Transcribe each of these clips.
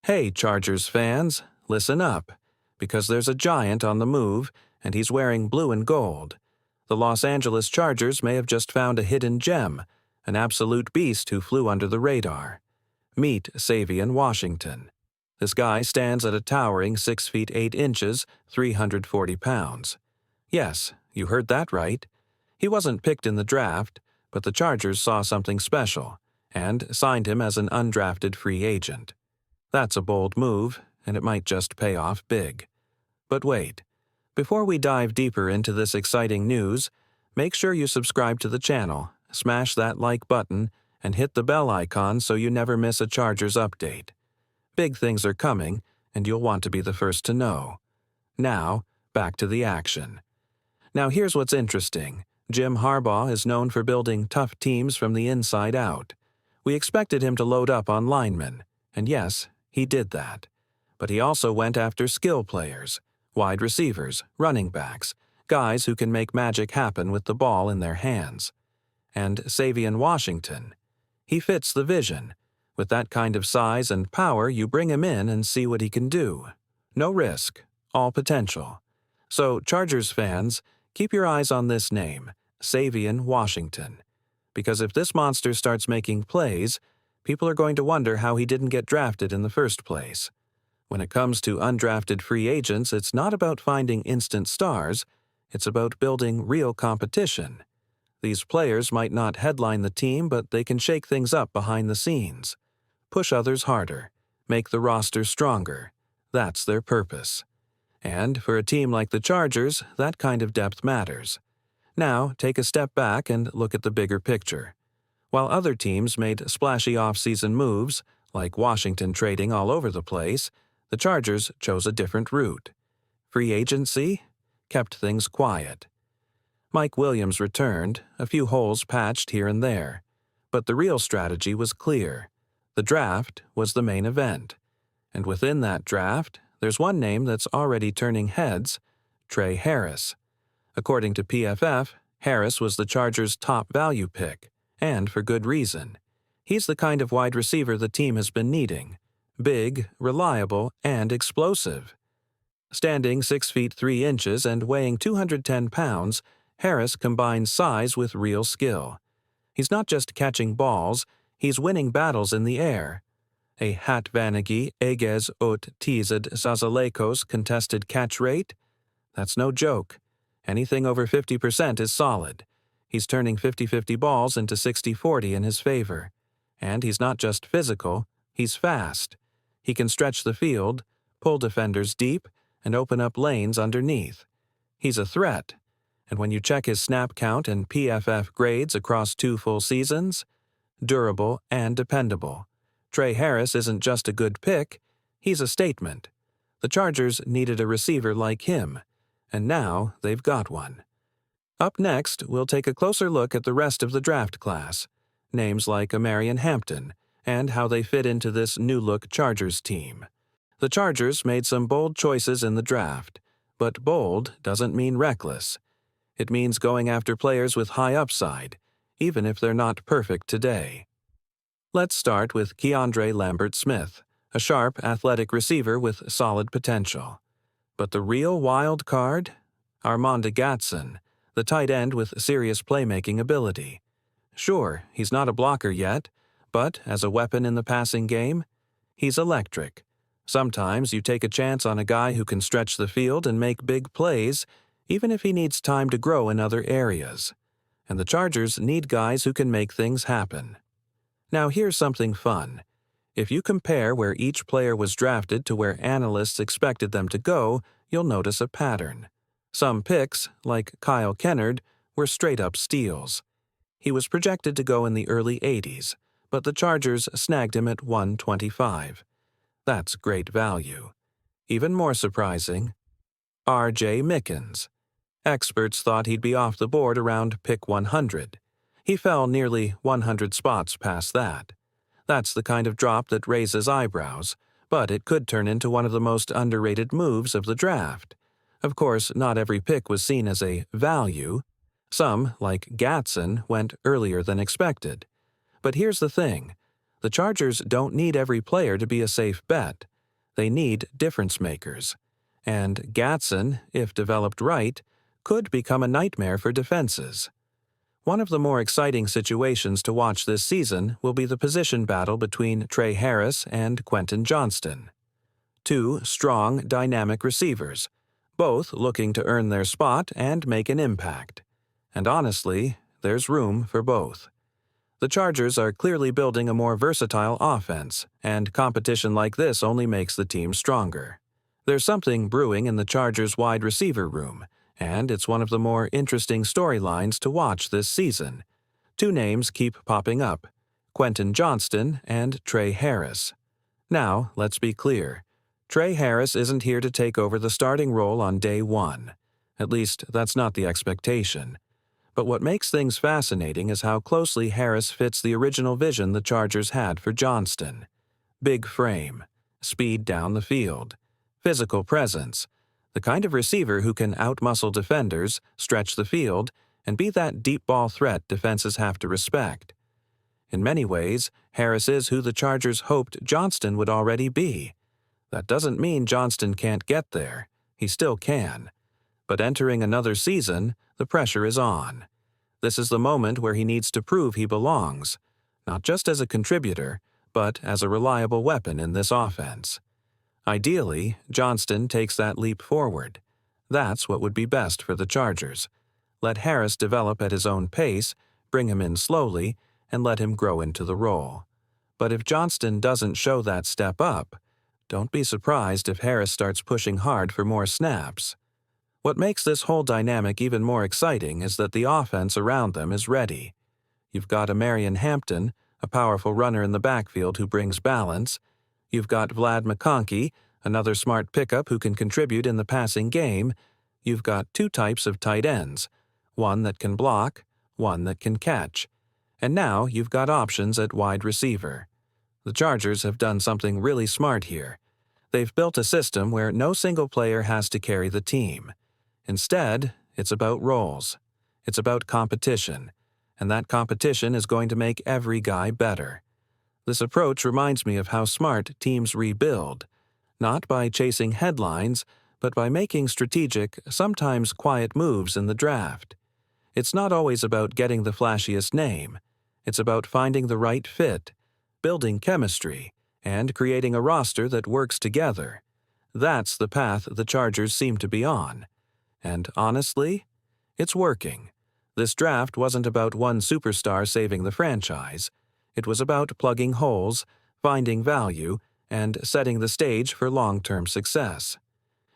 Hey, Chargers fans, listen up, because there's a giant on the move, and he's wearing blue and gold. The Los Angeles Chargers may have just found a hidden gem, an absolute beast who flew under the radar. Meet Savion Washington. This guy stands at a towering 6 feet 8 inches, 340 pounds. Yes, you heard that right. He wasn't picked in the draft, but the Chargers saw something special and signed him as an undrafted free agent. That's a bold move, and it might just pay off big. But wait, before we dive deeper into this exciting news, make sure you subscribe to the channel, smash that like button, and hit the bell icon so you never miss a Chargers update. Big things are coming, and you'll want to be the first to know. Now, back to the action. Now here's what's interesting. Jim Harbaugh is known for building tough teams from the inside out. We expected him to load up on linemen, and yes, he did that. But he also went after skill players, wide receivers, running backs, guys who can make magic happen with the ball in their hands. And Savion Washington, he fits the vision. With that kind of size and power, you bring him in and see what he can do. No risk, all potential. So, Chargers fans, keep your eyes on this name, Savion Washington. Because if this monster starts making plays, people are going to wonder how he didn't get drafted in the first place. When it comes to undrafted free agents, it's not about finding instant stars, it's about building real competition. These players might not headline the team, but they can shake things up behind the scenes. Push others harder, make the roster stronger. That's their purpose. And for a team like the Chargers, that kind of depth matters. Now, take a step back and look at the bigger picture. While other teams made splashy off-season moves, like Washington trading all over the place, the Chargers chose a different route. Free agency kept things quiet. Mike Williams returned, a few holes patched here and there. But the real strategy was clear. The draft was the main event. And within that draft, there's one name that's already turning heads, Tre Harris. According to PFF, Harris was the Chargers' top value pick, and for good reason. He's the kind of wide receiver the team has been needing. Big, reliable, and explosive. Standing 6 feet 3 inches and weighing 210 pounds, Harris combines size with real skill. He's not just catching balls, he's winning battles in the air. A Hat Vanagi Egez Ot Tized Sazalekos contested catch rate? That's no joke. Anything over 50% is solid. He's turning 50-50 balls into 60-40 in his favor. And he's not just physical, he's fast. He can stretch the field, pull defenders deep, and open up lanes underneath. He's a threat. And when you check his snap count and PFF grades across 2 full seasons, durable and dependable. Tre Harris isn't just a good pick, he's a statement. The Chargers needed a receiver like him, and now they've got one. Up next, we'll take a closer look at the rest of the draft class, names like Amarian Hampton, and how they fit into this new-look Chargers team. The Chargers made some bold choices in the draft, but bold doesn't mean reckless. It means going after players with high upside, even if they're not perfect today. Let's start with Keandre Lambert-Smith, a sharp, athletic receiver with solid potential. But the real wild card? Armando Gatson, the tight end with serious playmaking ability. Sure, he's not a blocker yet, but as a weapon in the passing game, he's electric. Sometimes you take a chance on a guy who can stretch the field and make big plays, even if he needs time to grow in other areas. And the Chargers need guys who can make things happen. Now here's something fun. If you compare where each player was drafted to where analysts expected them to go, you'll notice a pattern. Some picks, like Kyle Kennard, were straight-up steals. He was projected to go in the early 80s, but the Chargers snagged him at 125. That's great value. Even more surprising, R.J. Mickens. Experts thought he'd be off the board around pick 100. He fell nearly 100 spots past that. That's the kind of drop that raises eyebrows, but it could turn into one of the most underrated moves of the draft. Of course, not every pick was seen as a value. Some, like Gatson, went earlier than expected. But here's the thing. The Chargers don't need every player to be a safe bet. They need difference makers. And Gatson, if developed right, could become a nightmare for defenses. One of the more exciting situations to watch this season will be the position battle between Trey Harris and Quentin Johnston. Two strong, dynamic receivers, both looking to earn their spot and make an impact. And honestly, there's room for both. The Chargers are clearly building a more versatile offense, and competition like this only makes the team stronger. There's something brewing in the Chargers' wide receiver room, and it's one of the more interesting storylines to watch this season. Two names keep popping up: Quentin Johnston and Trey Harris. Now, let's be clear. Trey Harris isn't here to take over the starting role on day one. At least, that's not the expectation. But what makes things fascinating is how closely Harris fits the original vision the Chargers had for Johnston. Big frame, speed down the field, physical presence, the kind of receiver who can outmuscle defenders, stretch the field, and be that deep ball threat defenses have to respect. In many ways, Harris is who the Chargers hoped Johnston would already be. That doesn't mean Johnston can't get there. He still can. But entering another season, the pressure is on. This is the moment where he needs to prove he belongs, not just as a contributor, but as a reliable weapon in this offense. Ideally, Johnston takes that leap forward. That's what would be best for the Chargers. Let Harris develop at his own pace, bring him in slowly, and let him grow into the role. But if Johnston doesn't show that step up, don't be surprised if Harris starts pushing hard for more snaps. What makes this whole dynamic even more exciting is that the offense around them is ready. You've got Marion Hampton, a powerful runner in the backfield who brings balance. You've got Vlad McConkey, another smart pickup who can contribute in the passing game. You've got two types of tight ends, one that can block, one that can catch. And now you've got options at wide receiver. The Chargers have done something really smart here. They've built a system where no single player has to carry the team. Instead, it's about roles. It's about competition. And that competition is going to make every guy better. This approach reminds me of how smart teams rebuild, not by chasing headlines, but by making strategic, sometimes quiet moves in the draft. It's not always about getting the flashiest name. It's about finding the right fit, building chemistry, and creating a roster that works together. That's the path the Chargers seem to be on. And honestly, it's working. This draft wasn't about one superstar saving the franchise. It was about plugging holes, finding value, and setting the stage for long-term success.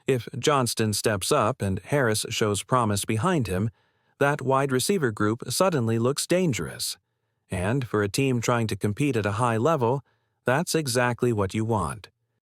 If Johnston steps up and Harris shows promise behind him, that wide receiver group suddenly looks dangerous. And for a team trying to compete at a high level, that's exactly what you want.